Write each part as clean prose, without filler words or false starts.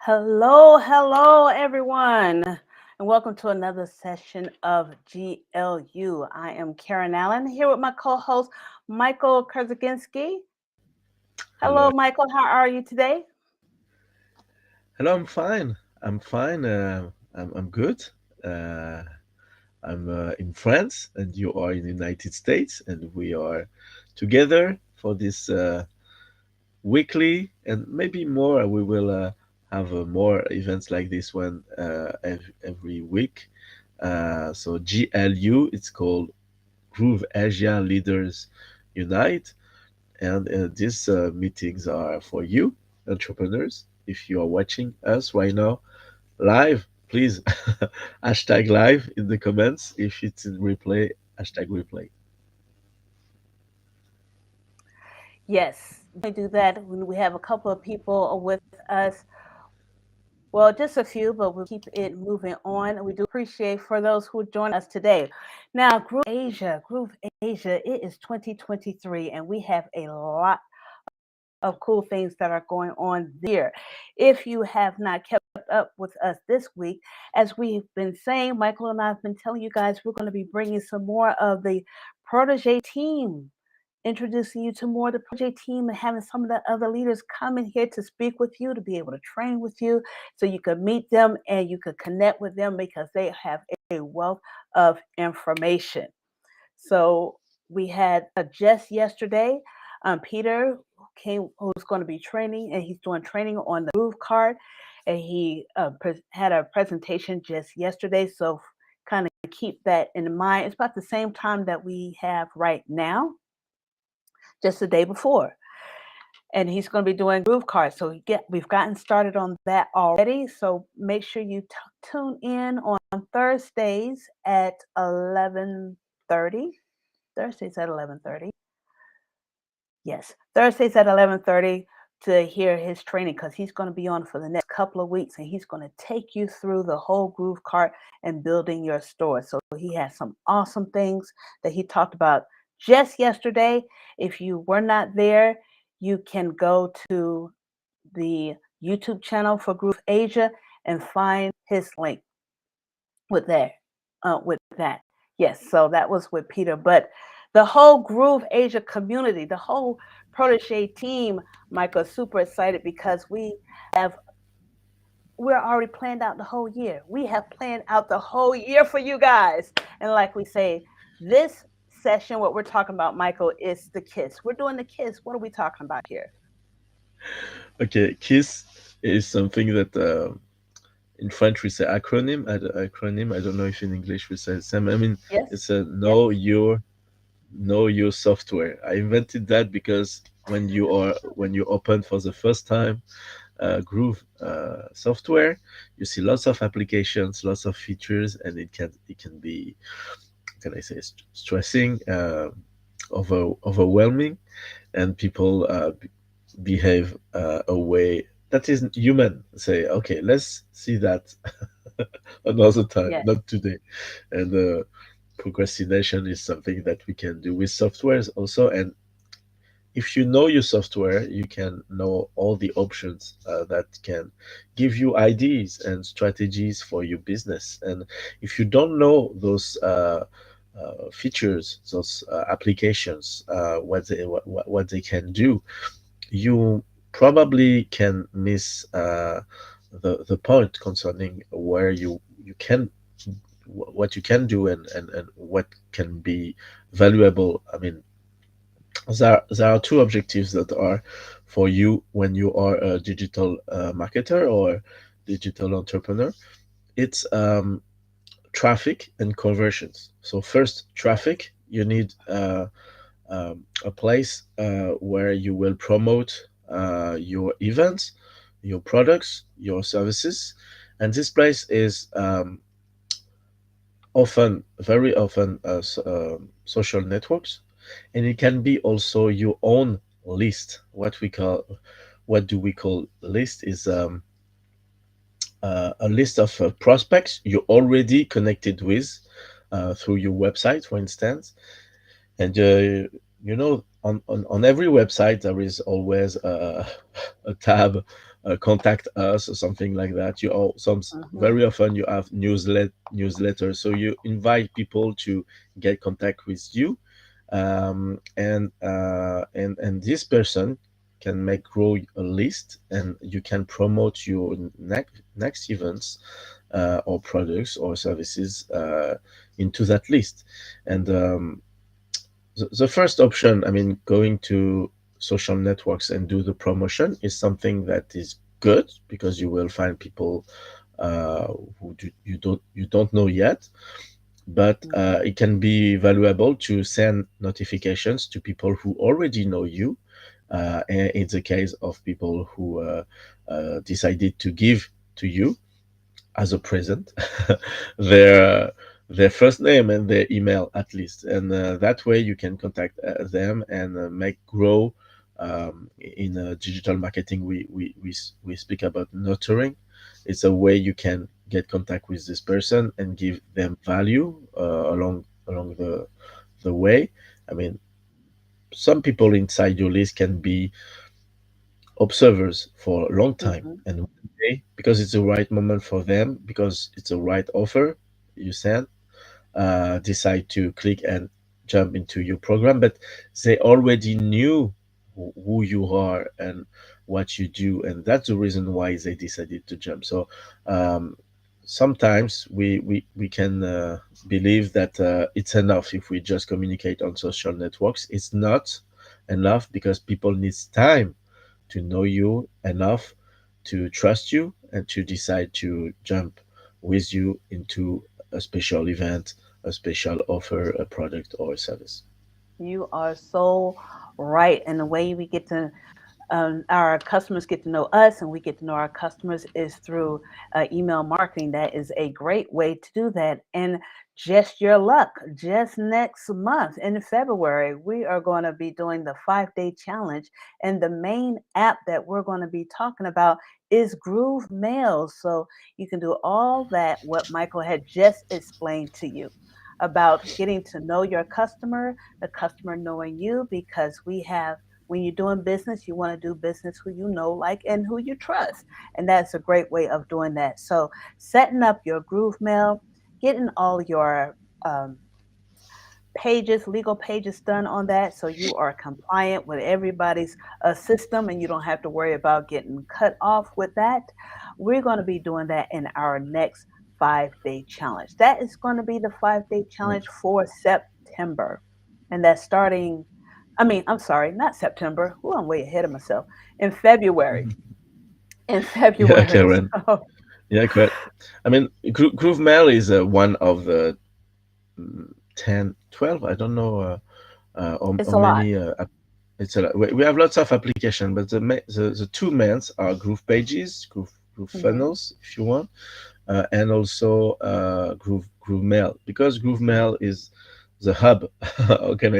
Hello, everyone, and welcome to another session of GLU. I am Karen Allen here with my co host, Michael Kurzaginski. Hello. Hello, Michael. How are you today? Hello, I'm fine. I'm fine. I'm good. Uh, I'm in France, and you are in the United States, and we are together for this weekly and maybe more. We will have more events like this one every week. So GLU, it's called Groove Asia Leaders Unite, and these meetings are for you, entrepreneurs. If you are watching us right now live, please hashtag live in the comments. If it's in replay, hashtag replay. Yes, definitely do that when we have a couple of people with us. Well, just a few, but we'll keep it moving on. We do appreciate for those who join us today. Now, Groove Asia, it is 2023, and we have a lot of cool things that are going on this year. If you have not kept up with us this week, as we've been saying, Michael and I have been telling you guys we're going to be bringing some more of the protege team, introducing you to more of the protege team and having some of the other leaders come in here to speak with you, to be able to train with you so you could meet them and you could connect with them because they have a wealth of information. So we had just yesterday, Peter came, who's going to be training, and he's doing training on the Groove card, and he had a presentation just yesterday. So kind of keep that in mind. It's about the same time that we have right now, just the day before, and he's going to be doing Groove card. So we've gotten started on that already. So make sure you tune in on Thursdays at 11:30. Thursdays at 11:30. Yes, Thursdays at 11:30 to hear his training because he's going to be on for the next couple of weeks and he's going to take you through the whole Groove cart and building your store. So he has some awesome things that he talked about just yesterday. If you were not there, you can go to the YouTube channel for Groove Asia and find his link with that. With that, yes. So that was with Peter, but the whole Groove Asia community, the whole protege team, Michael, super excited because have we're already planned out the whole year. We have planned out the whole year for you guys, and like we say, this session, what we're talking about, Michael, is the kiss. We're doing the kiss. What are we talking about here? Okay, KISS is something that in French we say acronym. Acronym. I don't know if in English we say the same. I mean, Yes, it's a yes, know your software. I invented that because when you open for the first time Groove software, you see lots of applications, lots of features, and it can be, can I say, stressing, overwhelming, and people behave a way that isn't human. Say, okay, let's see that another time, yes, not today. And procrastination is something that we can do with softwares also. And if you know your software, you can know all the options that can give you ideas and strategies for your business. And if you don't know those features, those applications, what they can do, you probably can miss the point concerning where you can what you can do and what can be valuable. I mean, there are two objectives that are for you when you are a digital marketer or digital entrepreneur. It's traffic and conversions. So first, traffic. You need a place where you will promote your events, your products, your services, and this place is often, very often, social networks, and it can be also your own list. What do we call list is a list of prospects you already connected with through your website, for instance. And you know, on every website there is always a tab, contact us or something like that. You all some Mhm. very often you have newsletters, so you invite people to get contact with you, and this person can make grow a list, and you can promote your next events, or products or services, into that list. And the first option, I mean, going to social networks and do the promotion is something that is good because you will find people, uh, you don't know yet. But Mhm. it can be valuable to send notifications to people who already know you. And in the case of people who decided to give to you as a present their their first name and their email at least, and that way you can contact them and make grow. In digital marketing, we speak about nurturing. It's a way you can get contact with this person and give them value along the way. I mean, some people inside your list can be observers for a long time, Mhm. and one day, because it's the right moment for them, because it's the right offer you send, decide to click and jump into your program. But they already knew who you are and what you do, and that's the reason why they decided to jump. So um, sometimes we can believe that it's enough if we just communicate on social networks. It's not enough because people needs time to know you enough to trust you and to decide to jump with you into a special event, a special offer, a product, or a service. You are so right. And the way we get to our customers get to know us and we get to know our customers is through email marketing. That is a great way to do that. And just your luck, just next month in February, we are going to be doing the 5 day challenge. And the main app that we're going to be talking about is Groove Mail. So you can do all that, what Michael had just explained to you about getting to know your customer, the customer knowing you, because we have when you're doing business, you want to do business who you know, like, and who you trust. And that's a great way of doing that. So, setting up your Groove Mail, getting all your um, pages, legal pages done on that so you are compliant with everybody's system and you don't have to worry about getting cut off with that. We're going to be doing that in our next 5 day challenge. That is going to be the 5 day challenge for September. And that's starting, I mean, I'm sorry, not September. Oh, I'm way ahead of myself. In February. In Yeah, February. Karen. So Yeah, correct. I mean, Groove Mail is one of the 10, 12, I don't know it's how a lot. many. It's a, we have lots of application, but the two mains are Groove Pages, Groove Hmm. Funnels, if you want, and also Groove Mail, because Groove Mail is the hub. How can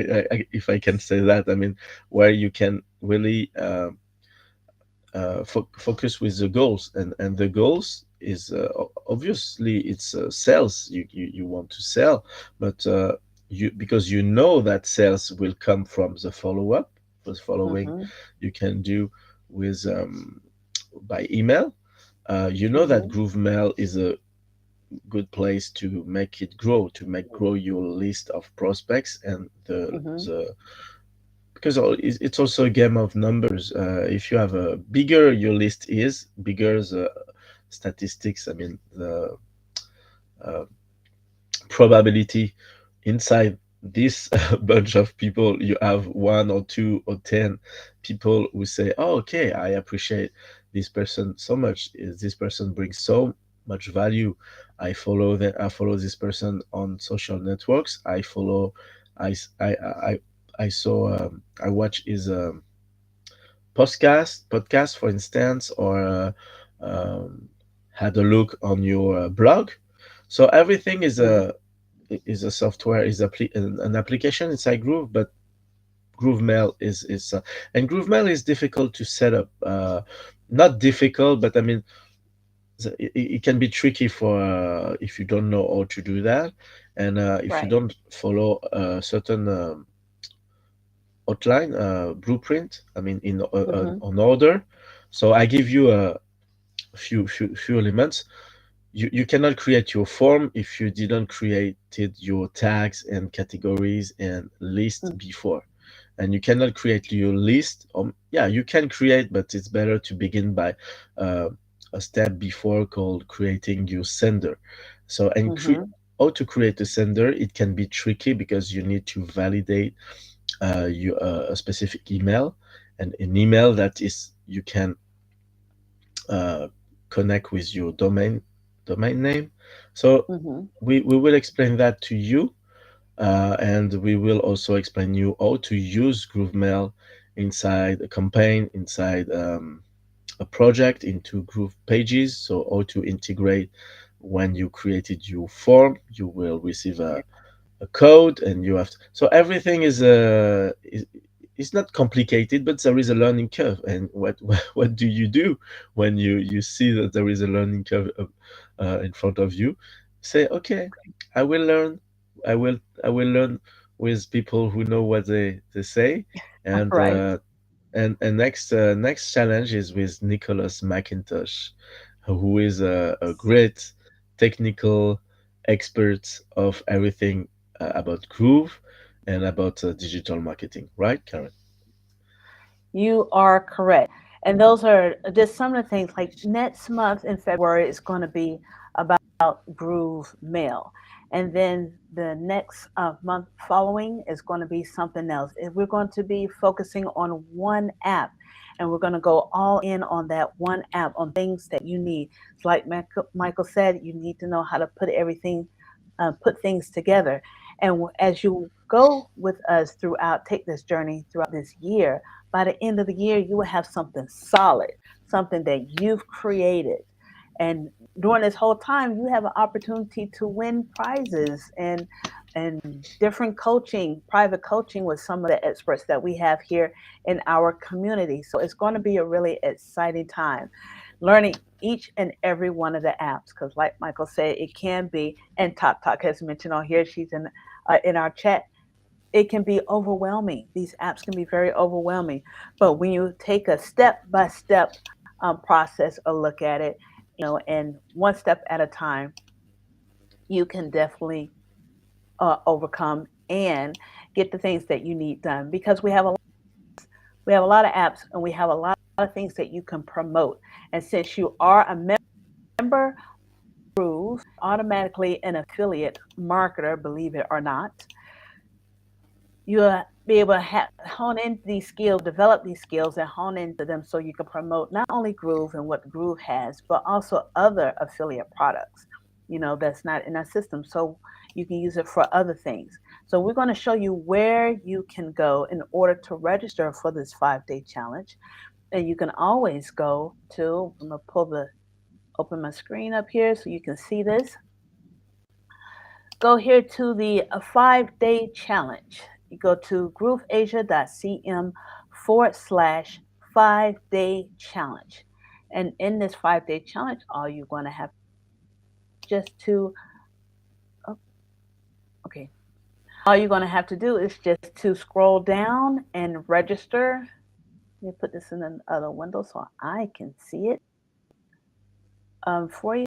if I can say that? I mean, where you can really focus with the goals, and the goals is obviously it's sales. You want to sell, but you, because you know that sales will come from the follow up, the following Hmm. you can do with by email. You know that Hmm. Groove Mail is a good place to make it grow, to make grow your list of prospects, and Hmm. the because it's also a game of numbers. If you have a bigger your list is, bigger the statistics. I mean, the uh, probability inside this bunch of people, you have one or two or 10 people who say, oh, okay, I appreciate this person so much. This person brings so much value. I follow this person on social networks. I follow, I I saw, I watch his podcast, for instance, or had a look on your blog. So everything is a software, is an application inside Groove, but Groove Mail is and Groove Mail is difficult to set up. Not difficult, but I mean, it can be tricky for if you don't know how to do that, and if you Right. don't follow certain outline, blueprint. I mean, in Mm-hmm. on order. So I give you a few elements. You cannot create your form if you didn't created your tags and categories and list before. And you cannot create your list. Yeah, you can create, but it's better to begin by uh, a step before called creating your sender. So Mm-hmm. how to create a sender, it can be tricky because you need to validate a specific email, and an email that is you can uh, connect with your domain name. So Mm-hmm. we will explain that to you, and we will also explain you how to use GrooveMail inside a campaign, inside a project, into Groove pages. So how to integrate when you created your form, you will receive a code, and you have to, so everything is not complicated, but there is a learning curve. And what do you do when you see that there is a learning curve in front of you? Say, okay, I will learn. I will learn with people who know what they say. and Right. uh, and next challenge is with Nicholas McIntosh, who is a great technical expert of everything about Groove and about digital marketing. Right, Karen? You are correct. And those are just some of the things like next month in February is going to be about Groove Mail. And then the next month following is going to be something else. We're going to be focusing on one app, and we're going to go all in on that one app on things that you need. It's like Michael said, you need to know how to put everything, put things together. And as you go with us throughout, take this journey throughout this year, by the end of the year, you will have something solid, something that you've created. And during this whole time, you have an opportunity to win prizes and different coaching, private coaching with some of the experts that we have here in our community. So it's going to be a really exciting time learning each and every one of the apps because like Michael said, it can be, and Top Talk has mentioned on here, she's in our chat, it can be overwhelming. These apps can be very overwhelming. But when you take a step by step process or look at it, and one step at a time, you can definitely overcome and get the things that you need done because we have a lot of apps and we have a lot of things that you can promote. And since you are a member, Groove automatically an affiliate marketer, believe it or not, you'll be able to hone in these skills, develop these skills, and hone into them so you can promote not only Groove and what Groove has, but also other affiliate products, that's not in our system. So you can use it for other things. So we're going to show you where you can go in order to register for this 5-day challenge. And you can always go to, I'm going to open my screen up here so you can see this. Go here to the 5-day challenge. You go to grooveasia.cm/5-day challenge. And in this 5-day challenge, all you're going to have just to, oh, okay, all you're going to have to do is just to scroll down and register. Let me put this in another window so I can see it for you.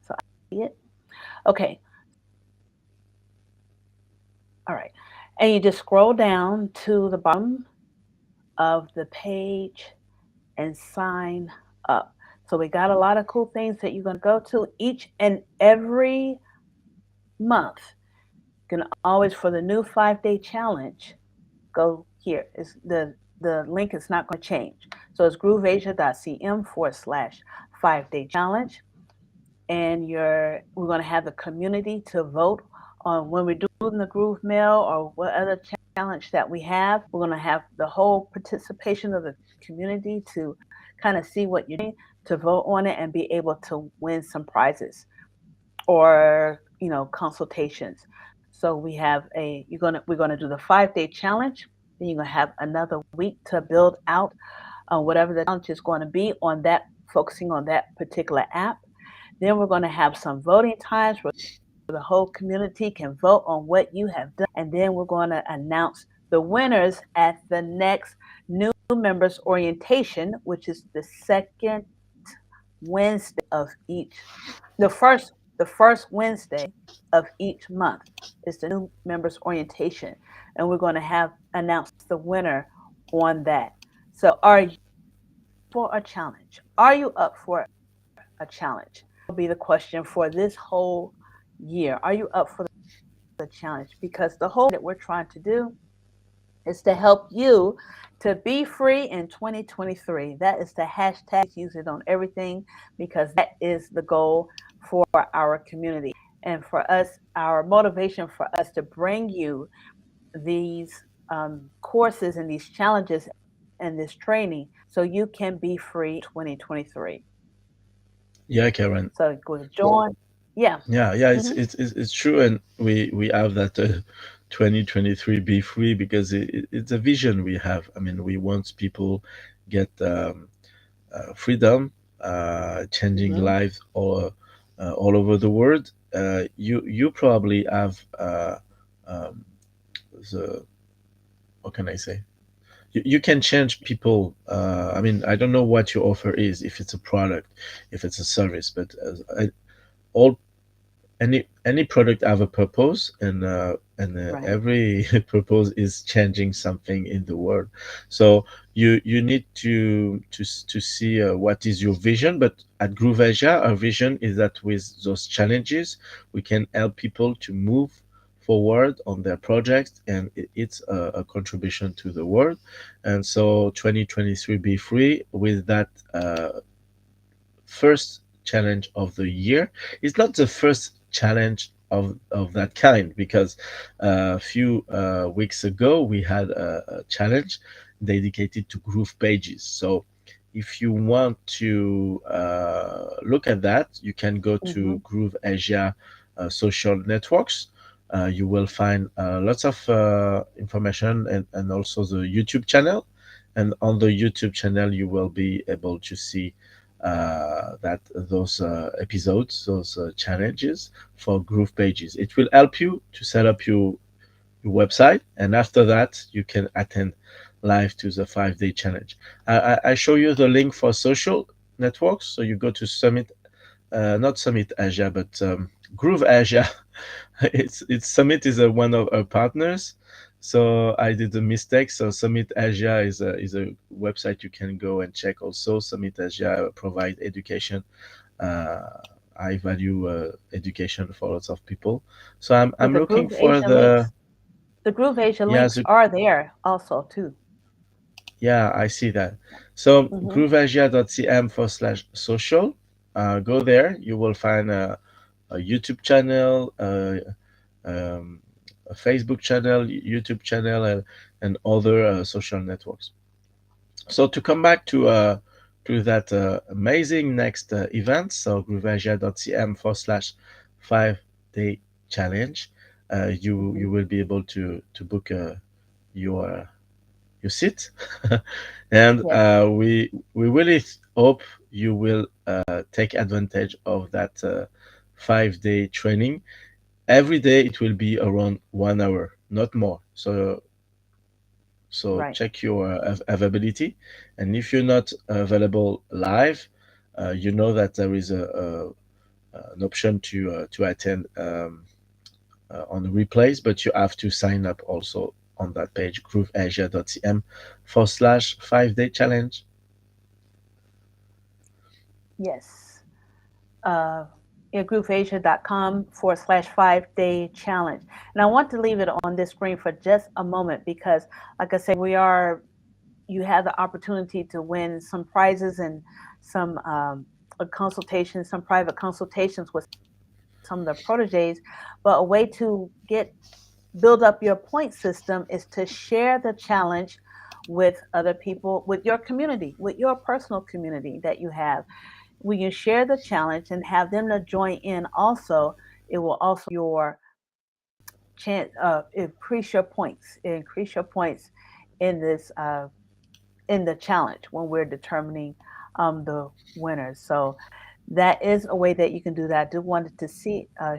So I see it. Okay, all right. And you just scroll down to the bottom of the page and sign up. So we got a lot of cool things that you're going to go to each and every month. You can always, for the new 5-day challenge, go here. The link is not going to change. So it's grooveasia.cm/5-day challenge. And we're going to have the community to vote on when we're doing the Groove Mail or what other challenge that we have. We're going to have the whole participation of the community to kind of see what you're doing, to vote on it and be able to win some prizes or consultations. So we're gonna do the 5-day challenge. Then you're gonna have another week to build out whatever the challenge is going to be on that, focusing on that particular app. Then we're going to have some voting times where the whole community can vote on what you have done. And then we're going to announce the winners at the next new members orientation, which is the second Wednesday of the first Wednesday of each month is the new members orientation, and we're going to have announce the winner on that. So, are you for a challenge? Are you up for a challenge? Will be the question for this whole year. Are you up for the challenge? Because the whole that we're trying to do is to help you to be free in 2023. That is the hashtag. Use it on everything because that is the goal for our community. And for us, our motivation for us to bring you these courses and these challenges and this training so you can be free 2023. Yeah, Karen. So go to join. Yeah. Yeah, Hmm. it's true, and we have that 2023 be free because it's a vision we have. I mean, we want people get freedom, changing Hmm. lives all over the world. You probably have um, the what can I say? You can change people. I mean, I don't know what your offer is, if it's a product, if it's a service, but all any product have a purpose, and Right. every purpose is changing something in the world. So you need to see what is your vision. But at Groove Asia, our vision is that with those challenges we can help people to move forward on their projects, and it's a contribution to the world. And so 2023 be free with that first challenge of the year. It's not the first challenge of that kind, because a few weeks ago we had a challenge dedicated to groove pages. So if you want to look at that, you can go to Hmm. Groove Asia social networks. You will find lots of information, and also the YouTube channel. And on the YouTube channel, you will be able to see that those episodes, those challenges for Groove pages. It will help you to set up your website, and after that, you can attend live to the 5 day challenge. I show you the link for social networks. So you go to Summit, not Summit Asia, but Groove Asia. It's Summit is one of our partners. So I did a mistake. So Summit Asia is a website you can go and check. Also, Summit Asia provide education, uh, high value education for lots of people. So But I'm the looking Groove for Asia the. links, the Groove Asia Yeah, links are there also too. yeah, I see that. So Hmm. grooveasia.cm/social. Go there. You will find a YouTube channel, um, a Facebook channel, YouTube channel, and other social networks. So to come back to that amazing next event, so grooveasia.cm/5 day challenge, you Hmm. will be able to book your your seat, and Yes. we really hope you will take advantage of that 5 day training. Every day it will be around 1 hour, not more. So Right. check your availability, and if you're not available live, you know that there is an option to attend on replays, but you have to sign up also on that page, grooveasia.cm/5 day challenge. Yes. uh, grooveasia.com/5 day challenge. And I want to leave it on this screen for just a moment because, like I say, you have the opportunity to win some prizes and some a consultation, some private consultations with some of the proteges. But a way to get build up your point system is to share the challenge with other people, with your community, with your personal community that you have. When you share the challenge and have them to join in also, it will also your chance increase your points in this in the challenge when we're determining the winners. So that is a way that you can do that. I do wanted to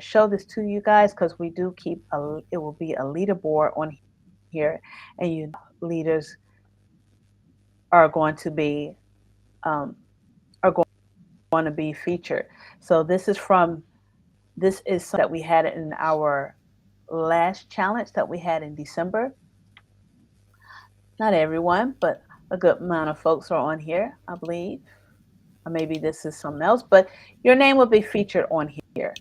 show this to you guys because we do keep it will be a leaderboard on here here, and leaders are going to be are going to be featured. So this is something that we had in our last challenge that we had in December. Not everyone, but a good amount of folks are on here, I believe. Or maybe this is something else, but your name will be featured on here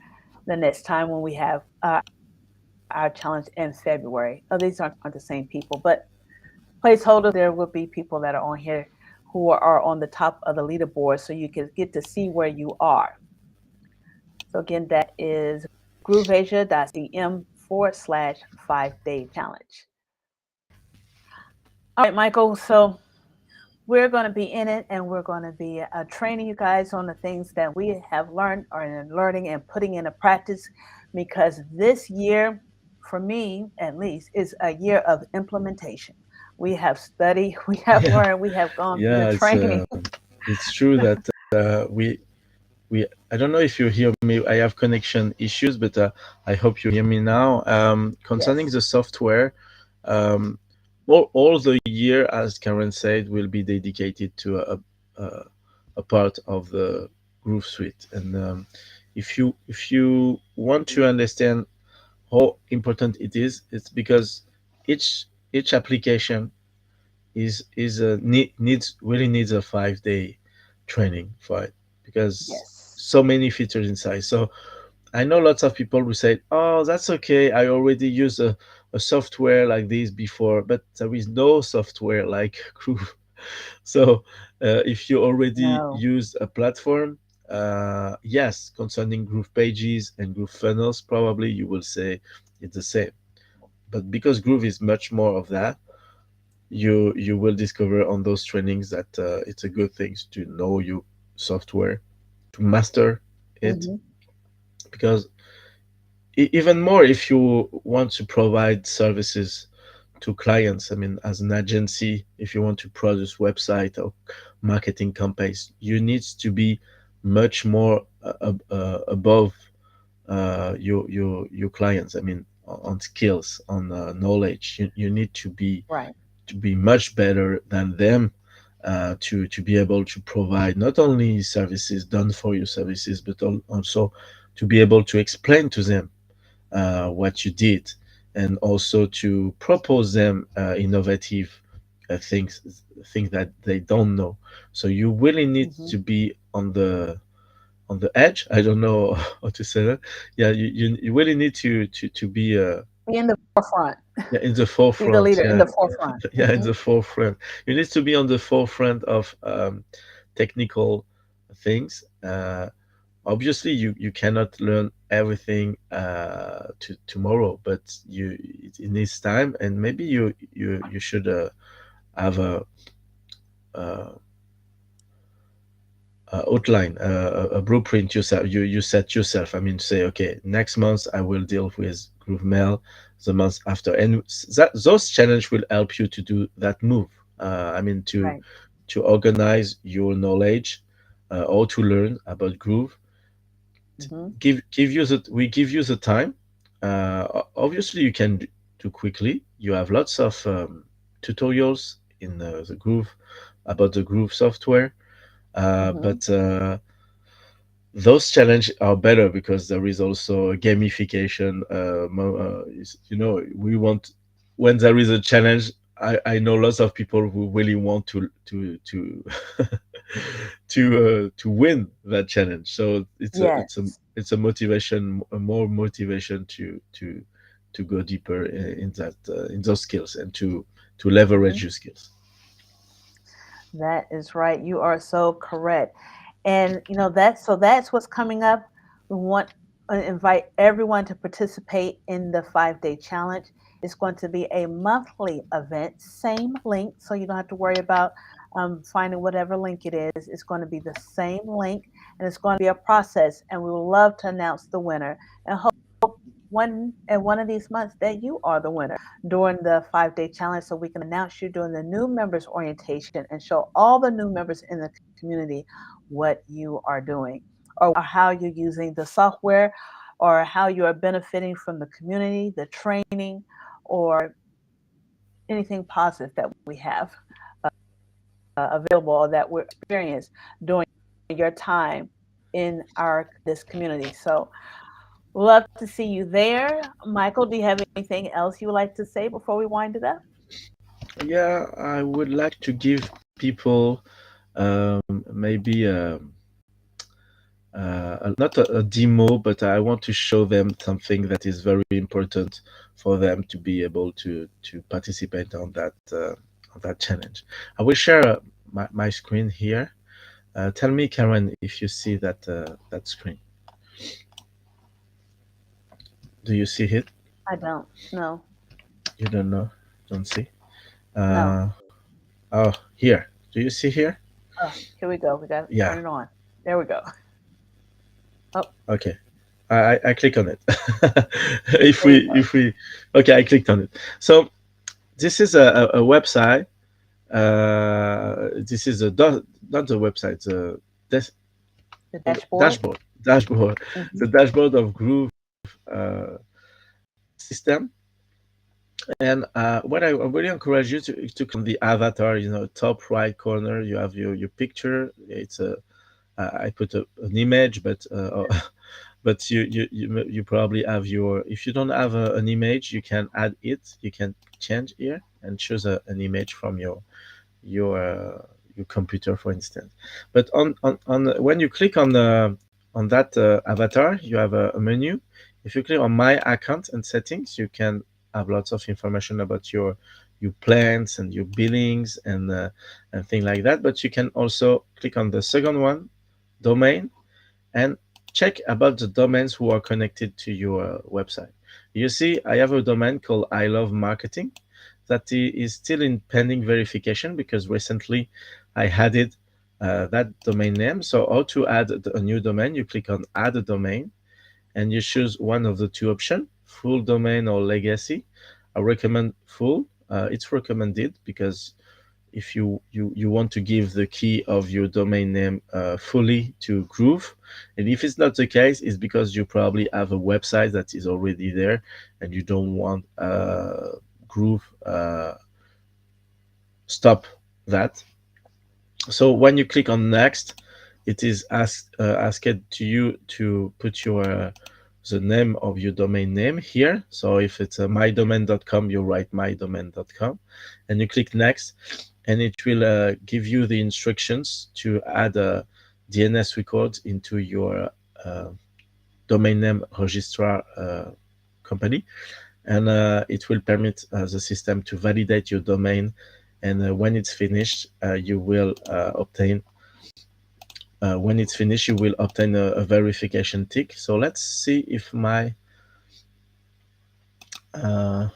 the next time when we have our challenge in February. Oh, these aren't the same people, but placeholders, there will be people that are on here who are on the top of the leaderboard so you can get to see where you are. So again, that is grooveasia.cm/5-day challenge. All right, Michael. So we're going to be in it and we're going to be training you guys on the things that we have learned or in learning and putting into practice because this year, for me at least, is a year of implementation. We have studied, we have Yeah, learned, we have gone through the yeah, training. it's true that we I don't know if you hear me. I have connection issues, but I hope you hear me now. Concerning Yes. the software, um, all the year, as Karen said, will be dedicated to a part of the Groove Suite. And if you want to understand how important it is, it's because each application needs really needs a 5 day training for it because Yes. so many features inside. So I know lots of people who say, "Oh, that's okay. I already used a software like this before," but there is no software like Groove. So if you already No. use a platform, yes, concerning Groove pages and Groove funnels, probably you will say it's the same. But because Groove is much more of that, you will discover on those trainings that it's a good thing to know your software, to master it, Hmm. because even more if you want to provide services to clients. I mean, as an agency, if you want to produce website or marketing campaigns, you need to be much more above your clients. I mean, on skills, on knowledge, you need Right. to be much better than them, to be able to provide not only services done for you services, but also to be able to explain to them what you did, and also to propose them innovative things that they don't know. So you really need Hmm. to be on the edge. I don't know how to say that. Yeah, you really need to be Be in the forefront. yeah, in the Be the forefront. leader in Yeah, the forefront. yeah, in Hmm. the forefront. You need to be on the forefront of technical things. Obviously, you cannot learn everything tomorrow, but it needs time, and maybe you should have a outline, a blueprint yourself. You set yourself. I mean, say, okay, next month I will deal with Groove Mail, the month after, and that those challenge will help you to do that move. I mean, Right. to organize your knowledge, or to learn about Groove. Hmm. We give you the time. Obviously, you can do quickly. You have lots of tutorials in the Groove about the Groove software, Hmm. but those challenges are better because there is also a gamification. We want, when there is a challenge. I know lots of people who really want to win that challenge. So Yes. it's a motivation, a more motivation to go deeper in that in those skills, and to Hmm. leverage your skills. That is right. You are so correct. And that's what's coming up. We want to invite everyone to participate in the 5-day challenge. It's going to be a monthly event, same link, so you don't have to worry about finding whatever link it is. It's going to be the same link, and it's going to be a process. And we would love to announce the winner and hope one of these months that you are the winner during the 5-day challenge, so we can announce you during the new members orientation and show all the new members in the community what you are doing or how you're using the software or how you are benefiting from the community, the training, or anything positive that we have available or that we're experienced during your time in our this community. So love to see you there. Michael, do you have anything else you would like to say before we wind it up? Yeah, I would like to give people maybe not a demo, but I want to show them something that is very important for them to be able to participate on that challenge. I will share my screen here. Tell me, Karen, if you see that screen. Do you see it? I don't. No. You don't know? Don't see? No. Uh, oh, here. Do you see here? Oh, here we go. We got to Yeah. turn it on. There we go. Oh, Okay. I click on it. if there you we go. if we okay, I clicked on it. So this is a website. This is not the website. The des- The dashboard. dashboard, Hmm. the dashboard of Groove uh, system. And what I really encourage you to click on the avatar. Top right corner, you have your picture. It's a I put an image, but you probably have your. If you don't have an image, you can add it. You can change here and choose an image from your uh, your computer, for instance. But on when you click on that avatar, you have a menu. If you click on My Account and Settings, you can have lots of information about your plans and your billings and things like that. But you can also click on the second one, Domain, and check about the domains who are connected to your website. You see, I have a domain called I Love Marketing that is still in pending verification because recently I added that domain name. So, how to add a new domain? You click on Add a Domain and you choose one of the two options, full domain or legacy. I recommend full. It's recommended because if you want to give the key of your domain name fully to Groove. And if it's not the case, it's because you probably have a website that is already there and you don't want Groove stop that. So when you click on next, it is asked to you to put your the name of your domain name here. So if it's mydomain.com, you write mydomain.com and you click next, and it will give you the instructions to add a DNS record into your uh, domain name registrar company, and it will permit the system to validate your domain. And when it's finished, you will obtain. When it's finished, you will obtain a verification tick. So let's see if uh,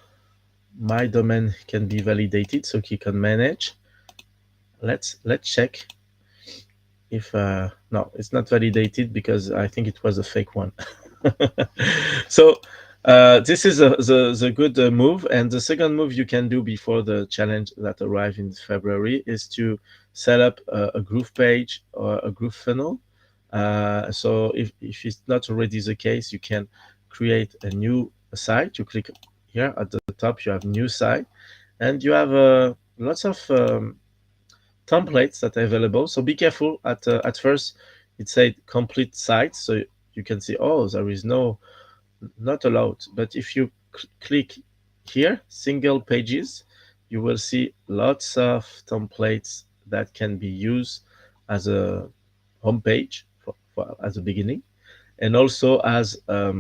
my domain can be validated. So click on manage. Let's check if no, it's not validated because I think it was a fake one. So this is the good move, and the second move you can do before the challenge that arrive in February is to set up a groove page or a groove funnel. So if it's not already the case, you can create a new site. You click here at the top, you have new site, and you have lots of templates that are available. So be careful. At first, it said complete site, so you can see, oh, there is not allowed. But if you click here, single pages, you will see lots of templates that can be used as a home page as a beginning, and also as a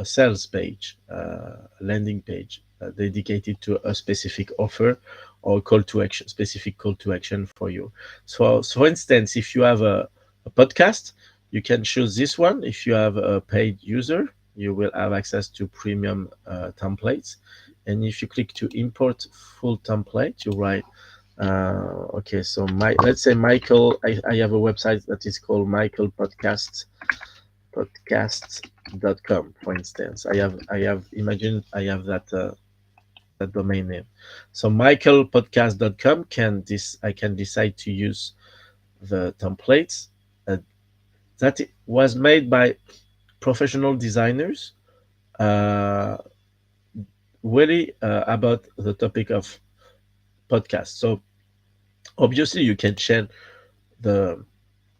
sales page, a landing page dedicated to a specific offer or call to action, specific call to action for you. So for instance, if you have a podcast, you can choose this one. If you have a paid user, you will have access to premium templates. And if you click to import full template, you write, okay, so let's say Michael, I have a website that is called Michael Podcasts.com, for instance. I have imagine I have that domain name. So michaelpodcast.com I can decide to use the templates uh, that was made by professional designers uh, really about the topic of podcast. So obviously you can change the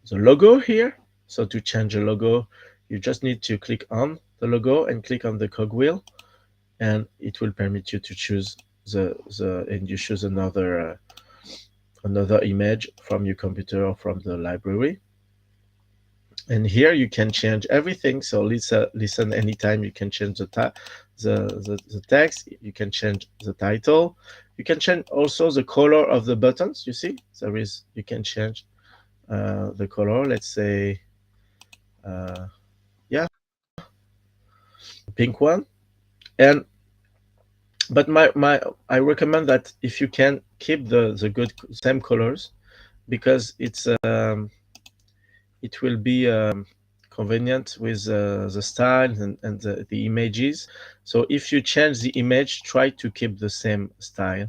the logo here. So to change the logo, you just need to click on the logo and click on the cogwheel, and it will permit you to choose the and you choose another image from your computer or from the library. And here you can change everything. So listen anytime. You can change the text. You can change the title. You can change also the color of the buttons. You see, you can change the color. Let's say uh, yeah, pink one. And but my I recommend that if you can keep the good same colors, because it will be convenient with the style and the images. So if you change the image, try to keep the same style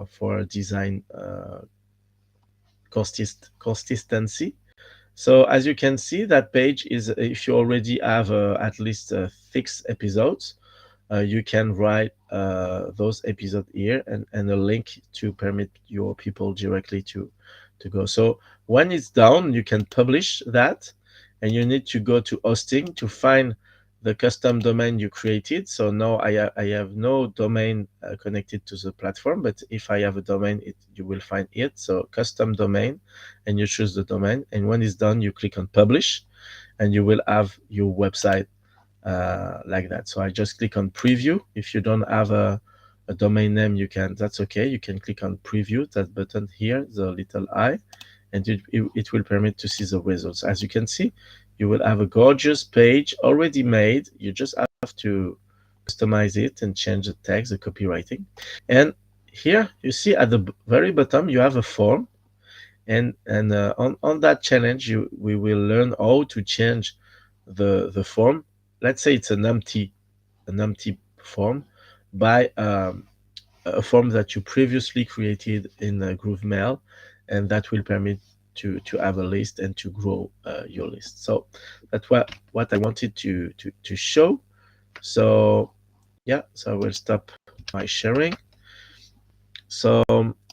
for design consistency. So as you can see, that page is, if you already have at least 6 episodes, you can write those episodes here, and a link to permit your people directly to go. So when it's done, you can publish that, and you need to go to hosting to find the custom domain you created. So now I have no domain connected to the platform, but if I have a domain, you will find it. So custom domain, and you choose the domain, and when it's done, you click on publish, and you will have your website like that. So I just click on preview. If you don't have a domain name, that's okay. You can click on preview, that button here, the little eye, and it will permit to see the results. As you can see, you will have a gorgeous page already made. You just have to customize it and change the text, the copywriting. And here you see at the very bottom, you have a form. And on that challenge, we will learn how to change the form. Let's say it's an empty form by a form that you previously created in GrooveMail, and that will permit to have a list and to grow your list. So that's what I wanted to show. So yeah, so I will stop my sharing. So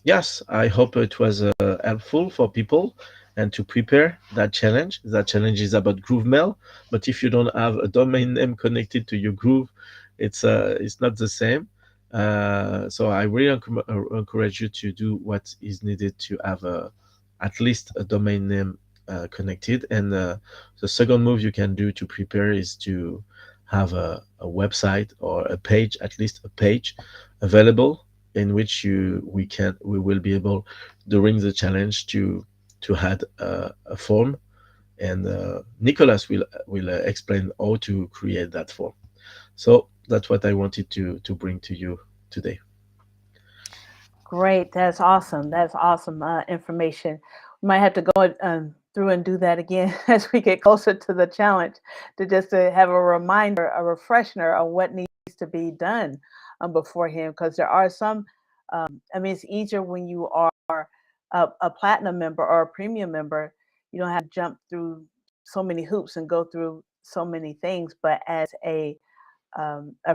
yes, I hope it was helpful for people and to prepare that challenge. That challenge is about GrooveMail, but if you don't have a domain name connected to your Groove, it's not the same. So I really encourage you to do what is needed to have at least a domain name connected. And the second move you can do to prepare is to have a website or a page, at least a page available, in which we will be able during the challenge to add a form, and Nicholas will explain how to create that form. So that's what I wanted to bring to you today. Great. That's awesome. That's awesome information. We might have to go through and do that again as we get closer to the challenge, to just to have a reminder, a refresher of what needs to be done beforehand. Because there are some, I mean, it's easier when you are a platinum member or a premium member. You don't have to jump through so many hoops and go through so many things. But as a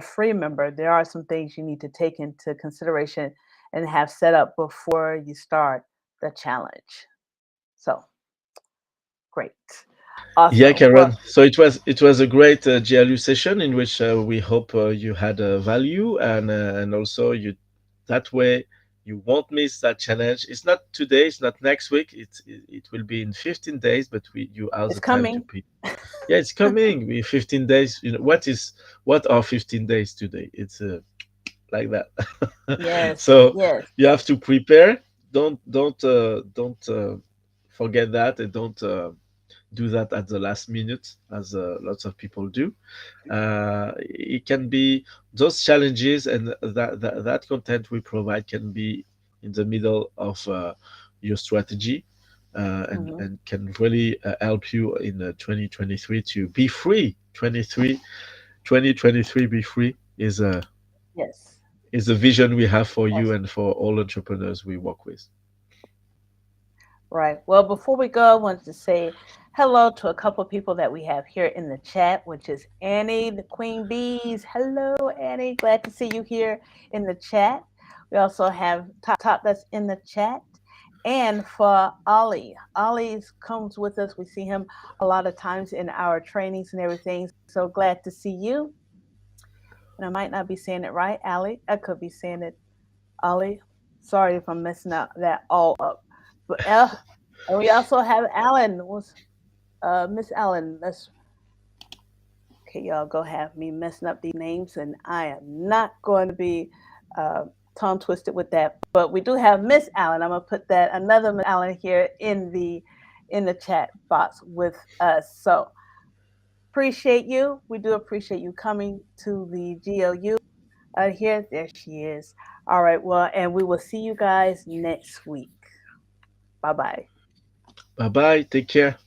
free member, there are some things you need to take into consideration and have set up before you start the challenge. So great. Yeah, Awesome. Karen. Well, So it was a great GLU session in which we hope you had value, and also that way you won't miss that challenge. It's not today, it's not next week. It will be in 15 days, but you have it's the time to coming. be. Yeah, it's coming. We 15 days. What are 15 days today? It's like that. Yes, So yes. you have to prepare. Don't forget that, and don't do that at the last minute, as lots of people do. It can be those challenges, and that content we provide can be in the middle of your strategy, Hmm. and can really help you in 2023 to be free. 2023 be free Yes. is a vision we have for you Yes. and for all entrepreneurs we work with. Right. Well, before we go, I wanted to say hello to a couple of people that we have here in the chat, which is Annie, the Queen Bees. Hello, Annie. Glad to see you here in the chat. We also have Top that's in the chat. And for Ollie, Ollie comes with us. We see him a lot of times in our trainings and everything. So glad to see you. And I might not be saying it right, Ali. I could be saying it, Ollie. Sorry if I'm messing up that all up. But and we also have Alan. Was Miss Allen? Let's okay, y'all go have me messing up these names, and I am not going to be uh, tongue twisted with that. But we do have Miss Allen. I'm gonna put that another Miss Allen here in the chat box with us. So appreciate you. We do appreciate you coming to the GLU. Here, there she is. All right. Well, and we will see you guys next week. Bye bye. Bye bye. Take care.